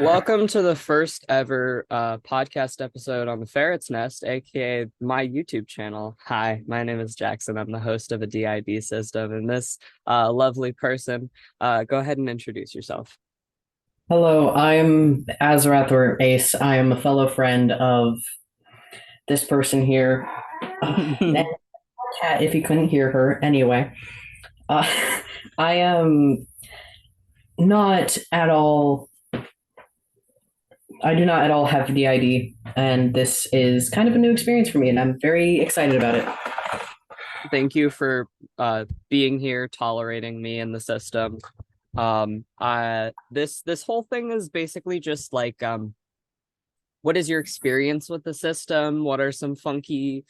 Welcome to the first ever podcast episode on the Ferrets Nest, aka my YouTube channel. Hi, my name is Jackson. I'm the host of a DID system, and this lovely person, go ahead and introduce yourself. Hello, I'm Azarath or Ace. I am a fellow friend of this person here. And Cat, if you couldn't hear her. Anyway, uh, I am not at all, I do not at all have the ID, and this is kind of a new experience for me, and I'm very excited about it. Thank you for being here, tolerating me in the system. This whole thing is basically just like what is your experience with the system? What are some funky,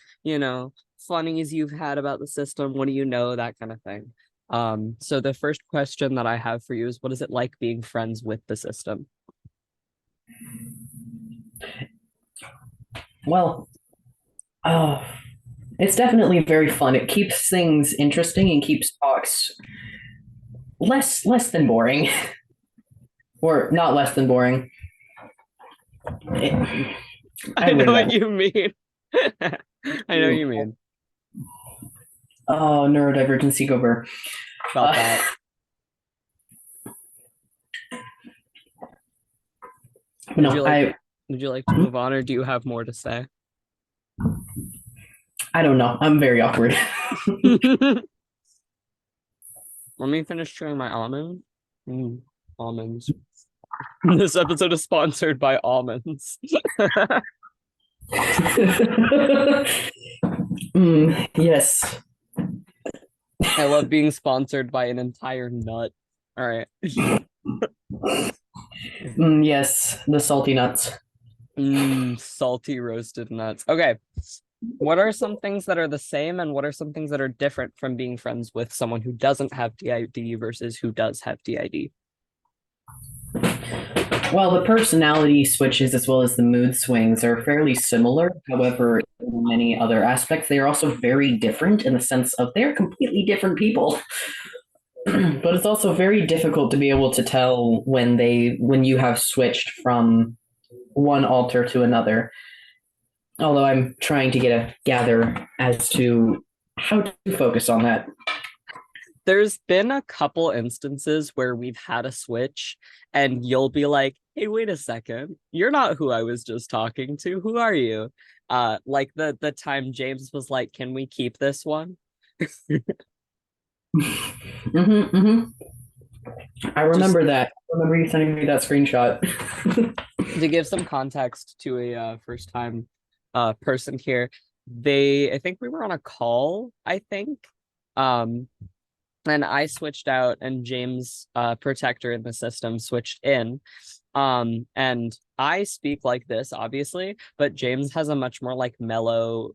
funnies you've had about the system? What do you know? That kind of thing. So the first question that I have for you is, what is it like being friends with the system? Well, uh, it's definitely very fun. It keeps things interesting and keeps talks less than boring, or not less than boring. It, I I know win what that. you mean. I know what you mean. Oh, neurodivergency go burr. Felt Uh, that. Would you no, like would you like to move on, or do you have more to say? I don't know. I'm very awkward. Let me finish chewing my almond. Almonds. This episode is sponsored by almonds. Yes. I love being sponsored by an entire nut. All right. Yes. The salty nuts. Salty roasted nuts. Okay. What are some things that are the same and what are some things that are different from being friends with someone who doesn't have DID versus who does have DID? Well, the personality switches as well as the mood swings are fairly similar. However, in many other aspects, they are also very different in the sense of they're completely different people. But it's also very difficult to be able to tell when you have switched from one alter to another. Although I'm trying to get a gather as to how to focus on that. There's been a couple instances where we've had a switch and you'll be like, hey, wait a second, you're not who I was just talking to. Who are you? Like the time James was like, can we keep this one? Mm-hmm. I Just remember that. I remember you sending me that screenshot. to give some context to a first time person here, I think we were on a call, I think. Um, and I switched out and James, protector in the system, switched in. And I speak like this, obviously, but James has a much more like mellow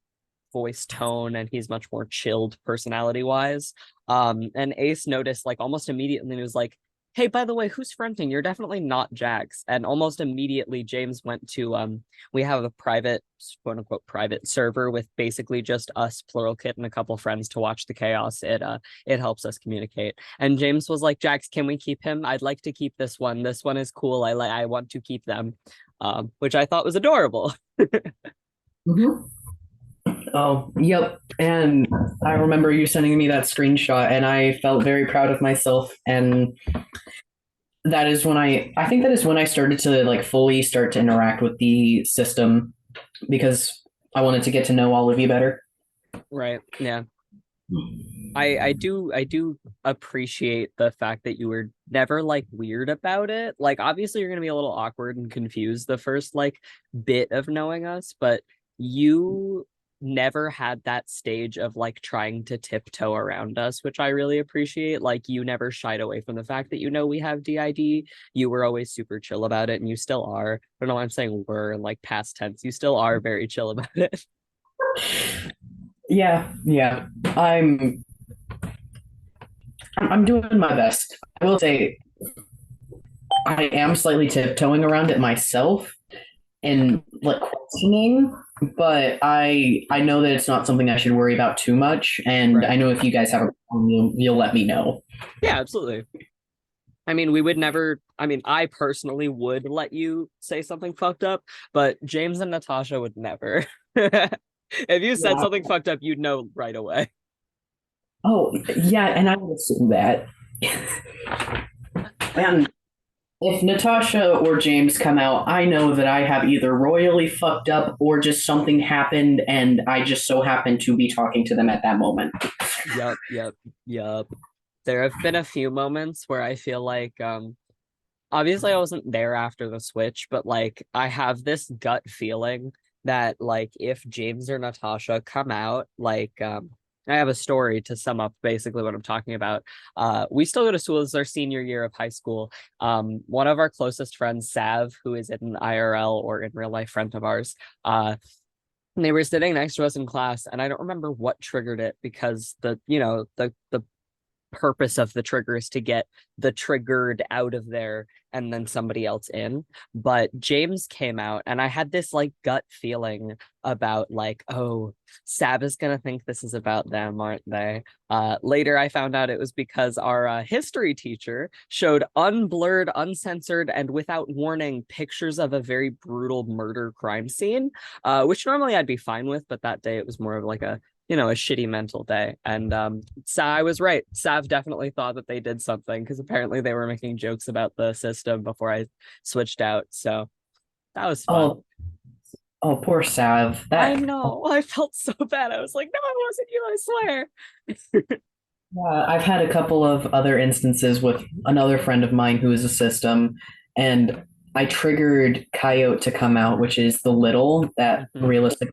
voice tone and he's much more chilled personality wise. And Ace noticed like almost immediately and he was like, hey, by the way, who's fronting? You're definitely not Jax. And almost immediately James went to we have a private, quote unquote, private server with basically just us, plural kit, and a couple friends to watch the chaos. It helps us communicate. And James was like, Jax, can we keep him? I'd like to keep this one. This one is cool. I want to keep them. Which I thought was adorable. Mhm. Oh, yep. And I remember you sending me that screenshot, and I felt very proud of myself. And that is when I think that is when I started to like fully start to interact with the system because I wanted to get to know all of you better. Right. Yeah. I do appreciate the fact that you were never like weird about it. Like obviously you're gonna be a little awkward and confused the first like bit of knowing us, but you never had that stage of like trying to tiptoe around us, which I really appreciate. Like you never shied away from the fact that we have DID. You were always super chill about it, and you still are. I don't know why I'm saying were in like past tense. You still are very chill about it. Yeah, yeah. I'm doing my best. I will say I am slightly tiptoeing around it myself and like questioning, but I know that it's not something I should worry about too much. And Right. I know if you guys have a problem, you'll let me know. Yeah, absolutely. I mean, we would never, I mean, I personally would let you say something fucked up, but James and Natasha would never. If you said Yeah. something fucked up, you'd know right away. Oh, yeah, and I would assume that. And if Natasha or James come out, I know that I have either royally fucked up or just something happened and I just so happen to be talking to them at that moment. Yup, yup, yup. There have been a few moments where I feel like obviously I wasn't there after the switch, but like I have this gut feeling that like if James or Natasha come out, like I have a story to sum up basically what I'm talking about. We still go to school. This is our senior year of high school. One of our closest friends, Sav, who is an IRL or in real life friend of ours, they were sitting next to us in class, and I don't remember what triggered it because the purpose of the trigger is to get the triggered out of there and then somebody else in. But James came out and I had this like gut feeling about like, oh, Sab is gonna think this is about them, aren't they? Later I found out it was because our history teacher showed unblurred, uncensored, and without warning pictures of a very brutal murder crime scene, which normally I'd be fine with, but that day it was more of like a shitty mental day. And I was right. Sav definitely thought that they did something because apparently they were making jokes about the system before I switched out. So that was fun. Oh, oh, poor Sav. I That know. I felt so bad. I was like, no, it wasn't you, I swear. I've had a couple of other instances with another friend of mine who is a system, and I triggered Coyote to come out, which is the little that Mhm. realistically,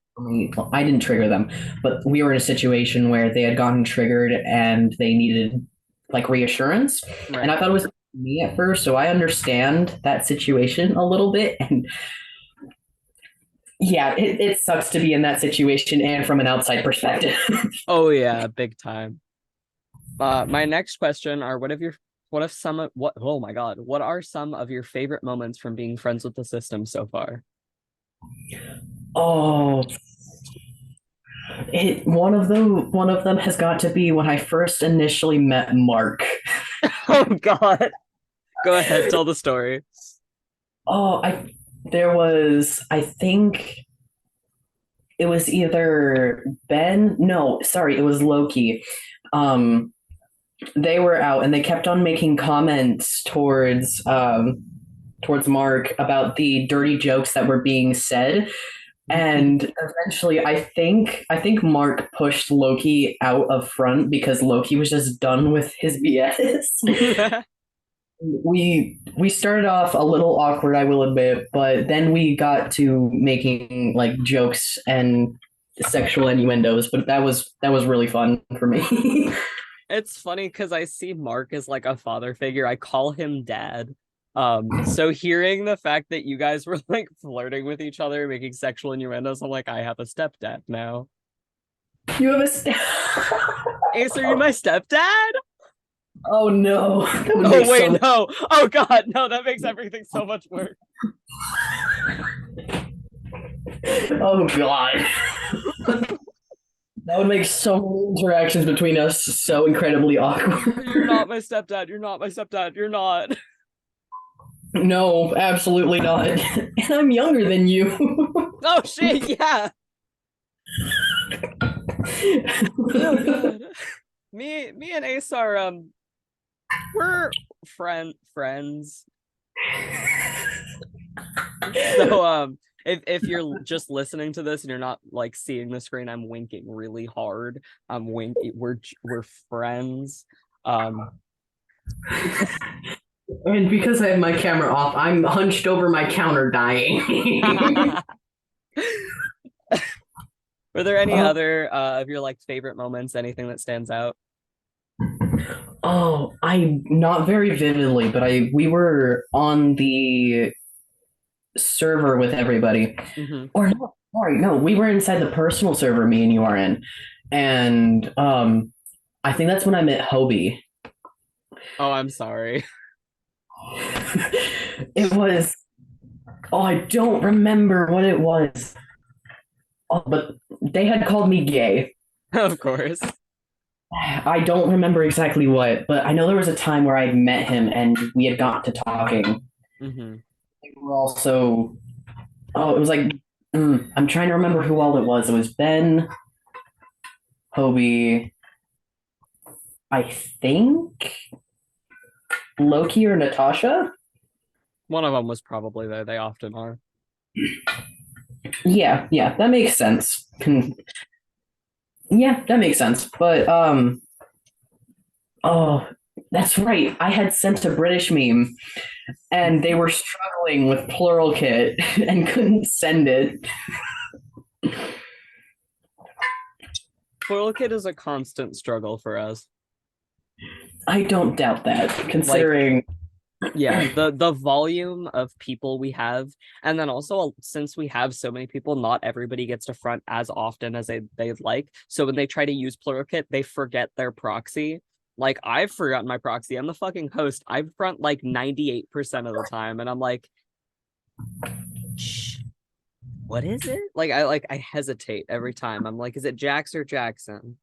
well, I didn't trigger them, but we were in a situation where they had gotten triggered and they needed like reassurance. And Right. I thought it was me at first, so I understand that situation a little bit. And yeah, it sucks to be in that situation and from an outside perspective. Oh yeah, big time. My next question are what if some of what oh my God, what are some of your favorite moments from being friends with the system so far? Oh, one of them has got to be when I first initially met Mark. Oh God. Go ahead, tell the story. Oh, I think it was either Ben. No, sorry, it was Loki. Um, they were out and they kept on making comments towards Mark about the dirty jokes that were being said. And eventually, I think Mark pushed Loki out of front because Loki was just done with his BS. We started off a little awkward, I will admit, but then we got to making like jokes and sexual innuendos. But that was really fun for me. It's funny because I see Mark as like a father figure. I call him dad. So hearing the fact that you guys were like flirting with each other, making sexual innuendos, I'm like, I have a stepdad now. You have a Ace, are you my stepdad? Oh no, that would Oh make so wait, much. no. Oh God, no, that makes everything so much worse. Oh god, that would make so many interactions between us so incredibly You're awkward. not my stepdad. You're not my stepdad. You're not. No, absolutely not. And I'm younger than you. Oh shit, yeah. Oh God. Me and Ace are we're friends. So if you're just listening to this and you're not like seeing the screen, I'm winking really hard. I'm winking. We're friends. Um And because I have my camera off, I'm hunched over my counter dying. Were there any uh, other of your like favorite moments, anything that stands out? oh, I not very vividly, but I we were on the server with everybody. Hmm. Or no, sorry, no, we were inside the personal server me and you are in. And I think that's when I met Hobie. Oh, I'm sorry. It was oh, I don't remember what it was. Oh, but they had called me gay. Of course. I don't remember exactly what, but I know there was a time where I met him and we had got to talking. Hmm. We were also, oh, it was like, I'm trying to remember who all it was. It was Ben, Hobie, I think Loki or Natasha. One of them was probably there. They often are. Yeah, yeah, that makes sense. Yeah, that makes sense. But oh, that's right. I had sent a British meme and they were struggling with plural kit and couldn't send it. Plural Kid is a constant struggle for us. I don't doubt that, Like, considering. yeah, the volume of people we have, and then also since we have so many people, not everybody gets to front as often as they'd like. So when they try to use Pluralkit, they forget their proxy. Like I've forgotten my proxy. I'm the fucking host. I front like 98% of the time, and I'm like, shh, what is it? I hesitate every time. I'm like, is it Jax or Jackson?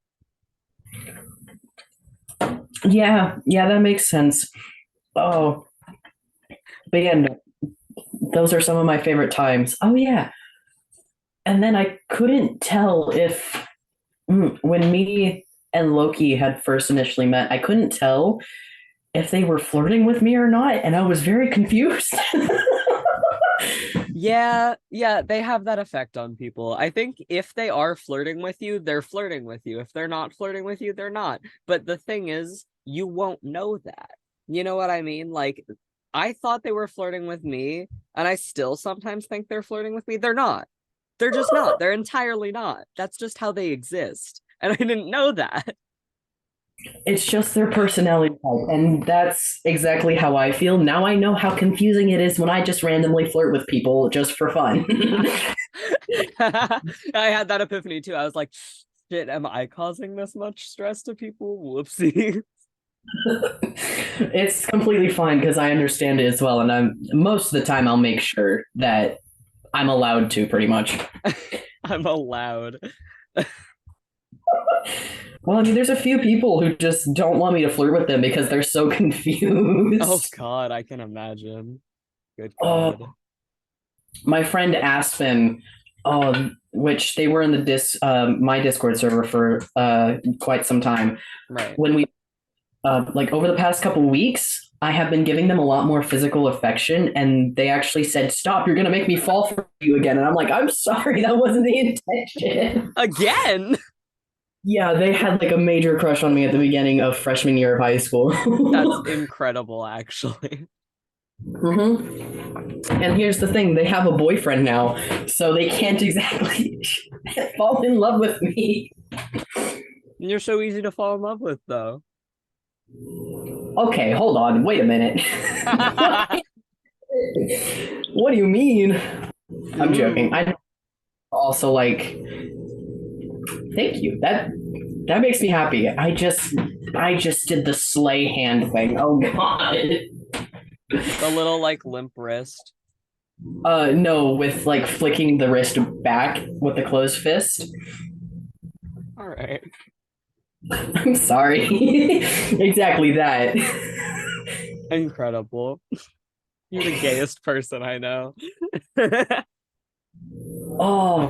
Yeah, yeah, that makes sense. Oh, but yeah, no, those are some of my favorite times. Oh yeah, and then I couldn't tell if when me and Loki had first initially met, I couldn't tell if they were flirting with me or not, and I was very confused. Yeah, yeah, they have that effect on people. I think if they are flirting with you, they're flirting with you. If they're not flirting with you, they're not. But the thing is, you won't know that. You know what I mean? Like, I thought they were flirting with me, and I still sometimes think they're flirting with me. They're not. They're just not. They're entirely not. That's just how they exist. And I didn't know that. It's just their personality type, and that's exactly how I feel. Now I know how confusing it is when I just randomly flirt with people just for fun. I had that epiphany too. I was like, shit, am I causing this much stress to people? Whoopsie. It's completely fine because I understand it as well, and I'm most of the time I'll make sure that I'm allowed to pretty much. I'm allowed. Well, I mean, there's a few people who just don't want me to flirt with them because they're so Oh confused. God, I can imagine. Good God. Oh, my friend Aspen, which they were in my Discord server for quite some time. Right. When we like over the past couple weeks, I have been giving them a lot more physical affection, and they actually said, "Stop! You're gonna make me fall for you again." And I'm like, "I'm sorry, that wasn't the intention." Again? Yeah, they had like a major crush on me at the beginning of freshman year of high school. That's incredible, actually. And here's the thing: they have a boyfriend now, so they can't exactly fall in love with me. You're so easy to fall in love with, though. Okay, hold on, wait a minute. What do you mean? I'm joking. Ooh. I also like. Thank you. That makes me happy. I just did the slay hand thing. Oh god. The little like limp wrist. No, with like flicking the wrist back with the closed fist. All right. I'm sorry. Exactly that. Incredible. You're the gayest person I know. Oh,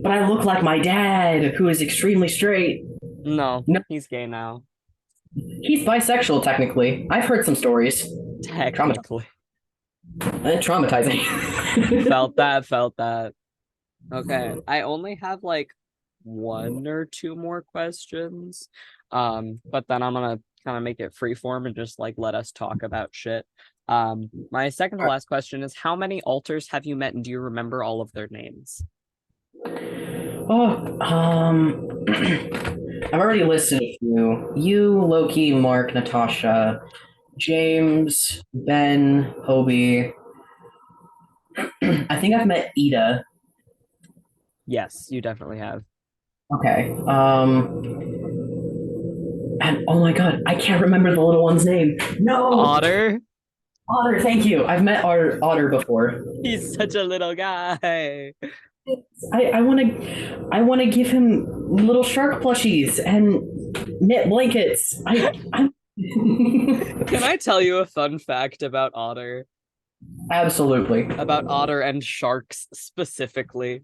but I look like my dad, who is extremely straight. No, No, he's gay now. he's bisexual technically. I've heard some stories. Technically. Traumatizing. Felt that, felt that. Okay. I only have like one or two more questions. But then I'm gonna kind of make it freeform and just like let us talk about shit. My second to last question is how many alters have you met and do you remember all of their names? Oh, I've already listed a few. You, Loki, Mark, Natasha, James, Ben, Hobie. I think I've met Ida. Yes, you definitely have. Okay. And oh my god, I can't remember the little one's name. No, Otter? Otter. Thank you. I've met our Otter before. He's such a little guy. I want to give him little shark plushies, and knit blankets. I Can I tell you a fun fact about Otter? Absolutely. About Otter and sharks specifically.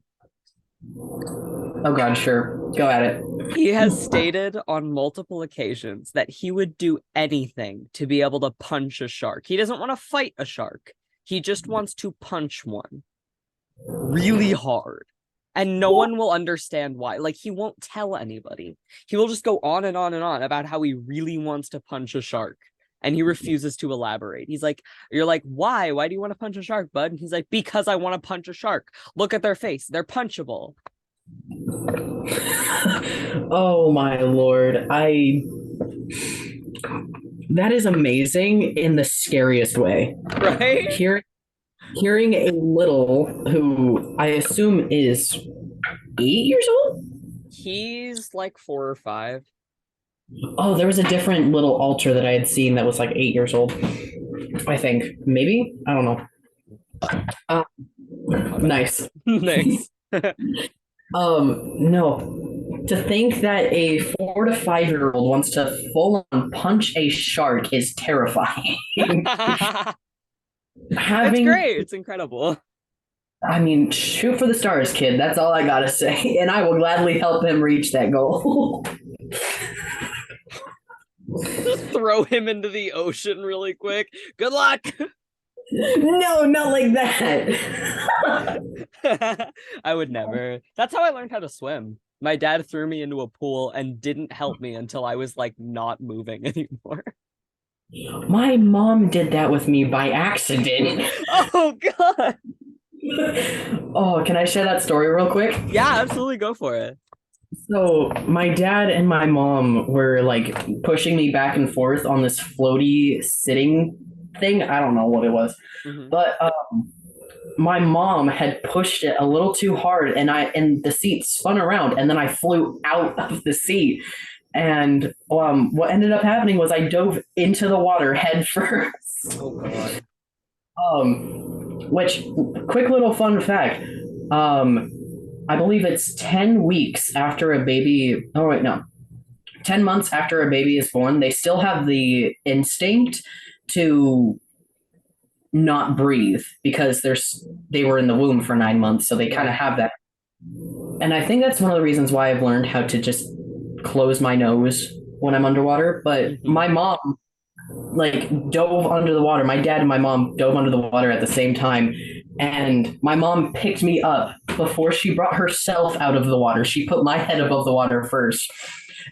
Oh God, sure. Go at it. He has stated on multiple occasions that he would do anything to be able to punch a shark. He doesn't want to fight a shark. He just wants to punch one really hard. And no one will understand why. Like, he won't tell anybody. He will just go on and on and on about how he really wants to punch a shark. And he refuses to elaborate. He's like, you're like, why? Why do you want to punch a shark, bud? And he's like, because I want to punch a shark. Look at their face. They're punchable. Oh my lord. That is amazing in the scariest way. Right? Hearing a little who I assume is 8 years old. He's like 4 or 5. Oh, there was a different little altar that I had seen that was like 8 years old. I think maybe I don't know. Nice. Nice. No. To think that a 4 to 5 year old wants to full on punch a shark is terrifying. It's Having, great. It's incredible. I mean, shoot for the stars, kid. That's all I gotta say, and I will gladly help him reach that goal. Just throw him into the ocean really quick. Good luck. No, not like that. I would never. That's how I learned how to swim. My dad threw me into a pool and didn't help me until I was like not moving anymore. My mom did that with me by accident. Oh god. Oh, can I share that story real quick? Yeah, absolutely, go for it. So, my dad and my mom were like pushing me back and forth on this floaty sitting thing. I don't know what it was, Mhm. but my mom had pushed it a little too hard, and the seat spun around, and then I flew out of the seat. And what ended up happening was I dove into the water head first. Oh god. Which, quick little fun fact. I believe it's 10 weeks after a baby. Oh, wait, no. 10 months after a baby is born, they still have the instinct to not breathe because they were in the womb for 9 months. So they kind of have that. And I think that's one of the reasons why I've learned how to just close my nose when I'm underwater. But my mom like dove under the water. My dad and my mom dove under the water at the same time. And my mom picked me up before she brought herself out of the water. She put my head above the water first.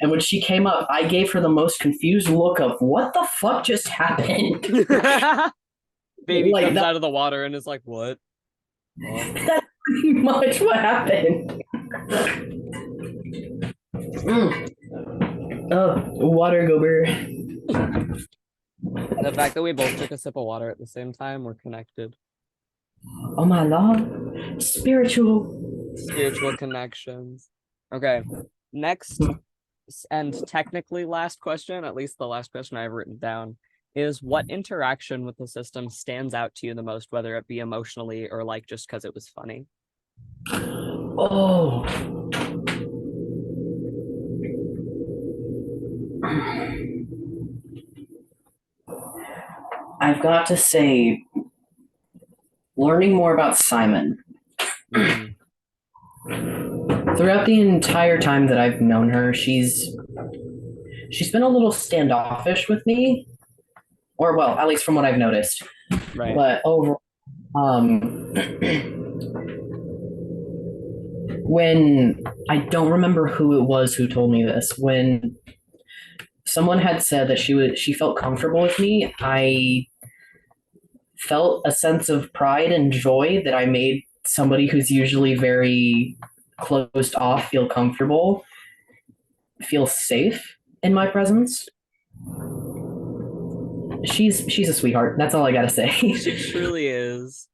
And when she came up, I gave her the most confused look of what the fuck just happened? Baby Like comes that- out of the water and is like, what? That's pretty much what happened. Oh, water goober. The fact that we both took a sip of water at the same time, we're connected. Oh my lord. Spiritual connections. Okay. Next and technically last question, at least the last question I've written down, is what interaction with the system stands out to you the most, whether it be emotionally or like just because it was funny? Oh. I've got to say, learning more about Simon. Throughout the entire time that I've known her, she's been a little standoffish with me, or well, at least from what I've noticed. Right. But over, when I don't remember who it was who told me this, when someone had said that she felt comfortable with me, I felt a sense of pride and joy that I made somebody who's usually very closed off feel comfortable, feel safe in my presence. She's a sweetheart. That's all I gotta say. She truly is.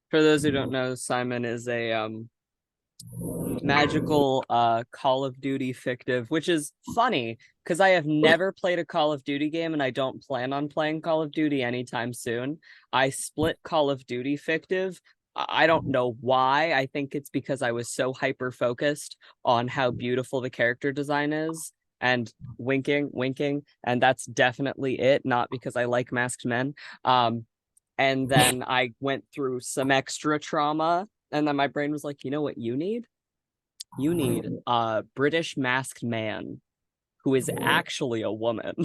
For those who don't know, Simon is a magical Call of Duty fictive, which is funny because I have never played a Call of Duty game and I don't plan on playing Call of Duty anytime soon. I split Call of Duty fictive. I don't know why. I think it's because I was so hyper focused on how beautiful the character design is and winking, and that's definitely it, not because I like masked men. And then I went through some extra trauma, and then my brain was like, you know what you need? You need a British masked man who is actually a woman.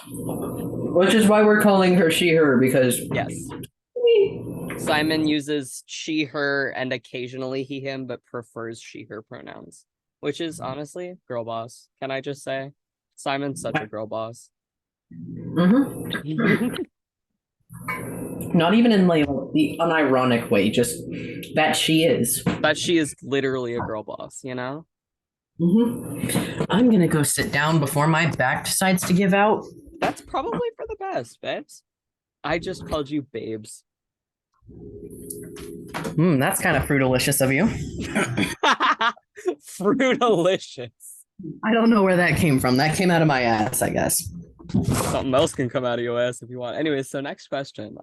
Which is why we're calling her she, her, because Yes. Simon uses she, her, and occasionally he, him, but prefers she, her pronouns, which is honestly girl boss. Can I just say? Simon's such a girl boss. Not even in like the unironic way, just that she is. But she is literally a girl boss, you know? I'm gonna go sit down before my back decides to give out. That's probably for the best, babes. I just called you babes. That's kind of fruitalicious of you. Fruitalicious. I don't know where that came from. That came out of my ass, I guess. Something else can come out of your ass if you want. Anyways, so next question.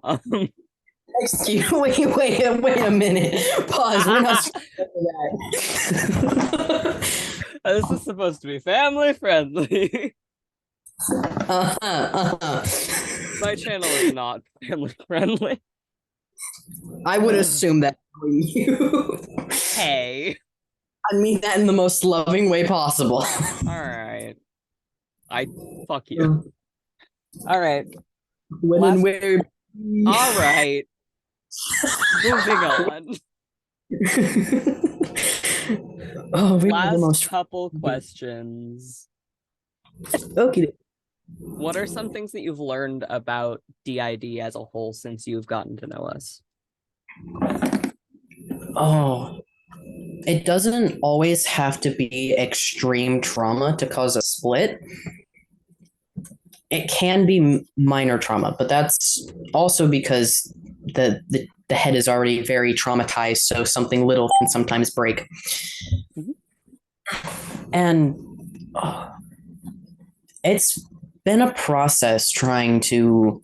Excuse wait a minute. Pause. We're not This is supposed to be family friendly. My channel is not family friendly. I would assume that you. Hey. I mean that in the most loving way possible. All right. Fuck you. All right. When and where. All right. Moving on. Oh, we Last the most couple questions. okay. What are some things that you've learned about DID as a whole since you've gotten to know us? Oh, it doesn't always have to be extreme trauma to cause a split. It can be minor trauma, but that's also because the head is already very traumatized, so something little can sometimes break. And it's been a process trying to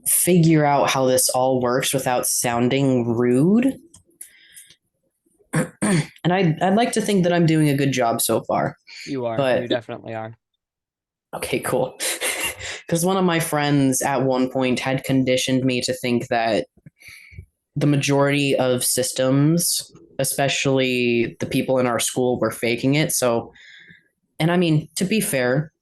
figure out how this all works without sounding rude. And I'd like to think that I'm doing a good job so far. You are. But You definitely are. okay, cool. Because one of my friends at one point had conditioned me to think that the majority of systems, especially the people in our school, were faking it. So, and I mean, to be fair,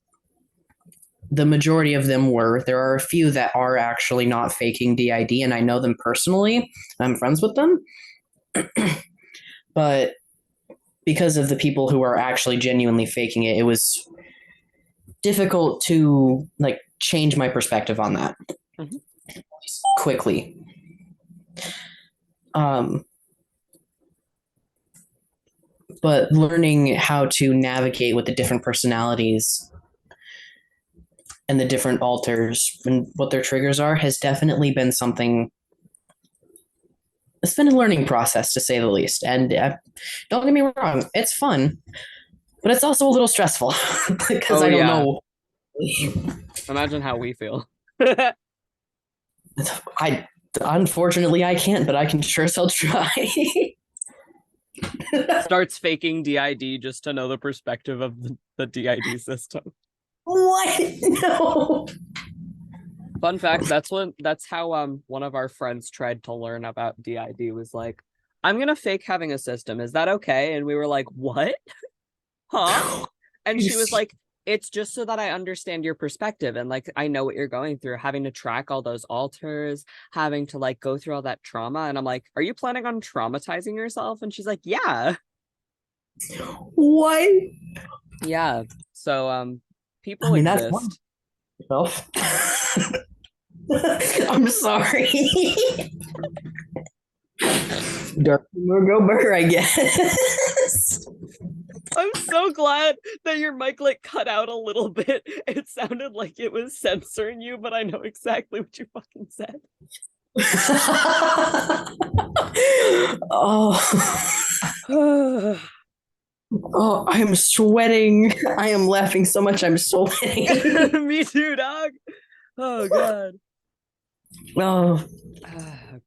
the majority of them were. There are a few that are actually not faking DID, and I know them personally. I'm friends with them. But because of the people who are actually genuinely faking it, it was difficult to like change my perspective on that quickly. But learning how to navigate with the different personalities and the different alters and what their triggers are has definitely been something. It's been a learning process to say the least. And don't get me wrong, it's fun, but it's also a little stressful because I don't know. Imagine how we feel. I unfortunately I can't, but I can sure as hell try. Starts faking DID just to know the perspective of the DID system. What? No. Fun fact, that's how one of our friends tried to learn about DID, was like, I'm gonna fake having a system. Is that okay? And we were like, what? Huh? And she was like, it's just so that I understand your perspective and like I know what you're going through, having to track all those alters, having to like go through all that trauma. And I'm like, are you planning on traumatizing yourself? And she's like, yeah. What? Yeah. So people exist. I'm sorry. Dark humor go burr, I guess. I'm so glad that your mic like cut out a little bit. It sounded like it was censoring you, but I know exactly what you fucking said. Oh. Oh, I'm sweating. I am laughing so much I'm sweating. Me too, dog. Oh god. Oh.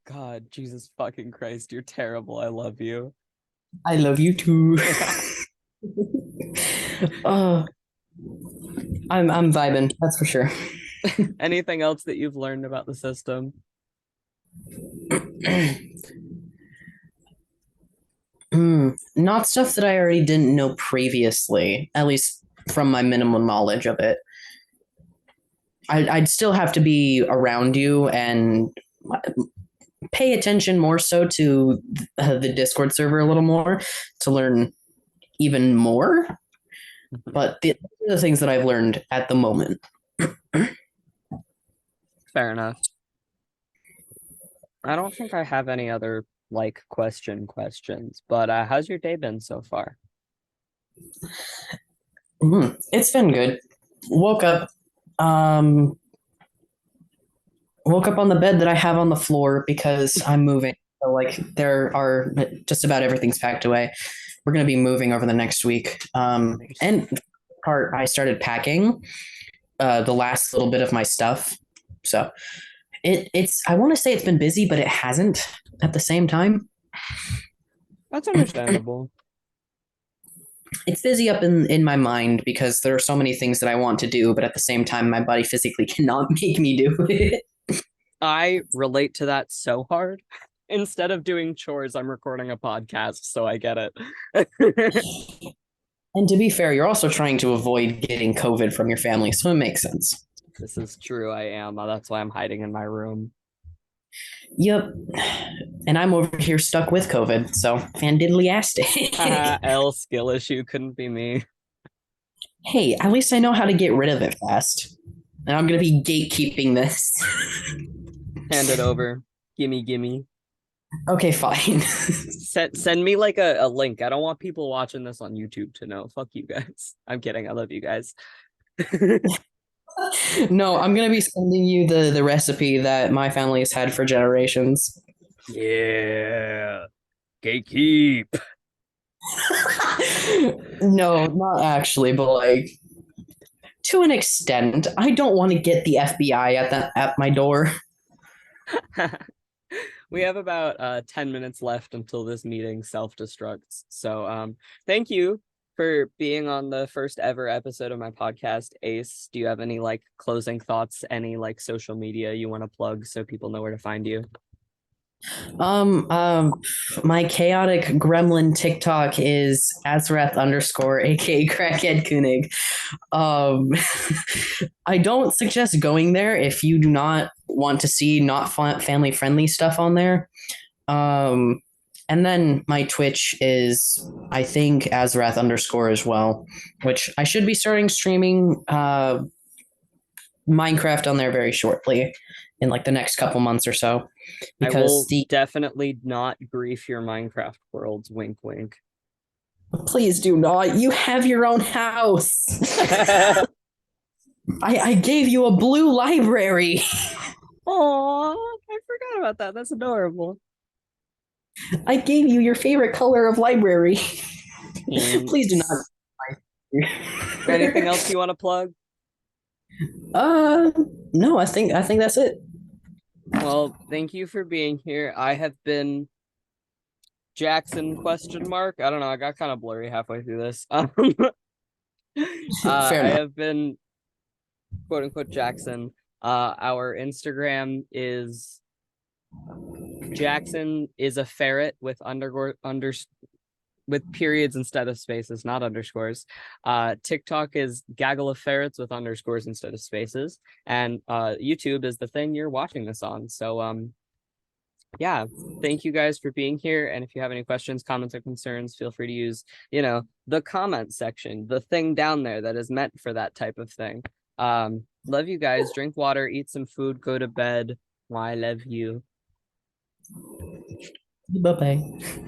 God, Jesus fucking Christ, you're terrible. I love you. I love you too. Oh, I'm vibing, that's for sure. Anything else that you've learned about the system? Not stuff that I already didn't know previously, at least from my minimal knowledge of it. I'd still have to be around you and pay attention more so to the Discord server a little more to learn even more. But the things that I've learned at the moment. Fair enough. I don't think I have any other like questions, but how's your day been so far? It's been good. Woke up, um, woke up on the bed that I have on the floor because I'm moving. So like there are just about everything's packed away. We're gonna be moving over the next week. Nice. And part I started packing the last little bit of my stuff. So it's I want to say it's been busy, but it hasn't at the same time. That's understandable. It's busy up in my mind because there are so many things that I want to do, but at the same time, my body physically cannot make me do it. I relate to that so hard. Instead of doing chores, I'm recording a podcast, so I get it. And to be fair, you're also trying to avoid getting COVID from your family, so it makes sense. This is true, I am. That's why I'm hiding in my room. Yep. And I'm over here stuck with COVID, so fan diddly Haha, astic. L skill issue couldn't be me. Hey, at least I know how to get rid of it fast. And I'm gonna be gatekeeping this. Hand it over. Gimme. Okay, fine. Send me like a link. I don't want people watching this on YouTube to know. Fuck you guys. I'm kidding. I love you guys. No, I'm gonna be sending you the recipe that my family has had for generations. Yeah. Gatekeep. No, not actually, but like to an extent. I don't want to get the FBI at my door. We have about 10 minutes left until this meeting self-destructs. So thank you for being on the first ever episode of my podcast, Ace. Do you have any like closing thoughts, any like social media you want to plug so people know where to find you? Um, um, my chaotic gremlin TikTok is Azrath underscore aka Crackhead Koenig. Um, I don't suggest going there if you do not want to see not family friendly stuff on there. Um, and then my Twitch is, I think, Azrath underscore as well, which I should be starting streaming Minecraft on there very shortly in like the next couple months or so I because will the definitely not grief your Minecraft worlds. Wink, wink. please do not, you have your own house. I gave you a blue library. Oh, I forgot about that. That's adorable. I gave you your favorite color of library. Please do Thanks. not. Anything else you want to plug? uh no, I think that's it. Well, thank you for being here. I have been Jackson question mark. I don't know. I got kind of blurry halfway through this. Fair I enough. have been quote unquote Jackson. Our Instagram is Jackson is a ferret with with periods instead of spaces, not underscores. TikTok is gaggle of ferrets with underscores instead of spaces, and YouTube is the thing you're watching this on. So yeah, thank you guys for being here. And if you have any questions, comments, or concerns, feel free to use, the comment section, the thing down there that is meant for that type of thing. Love you guys. Drink water, eat some food, go to bed. I love you. Bye bye.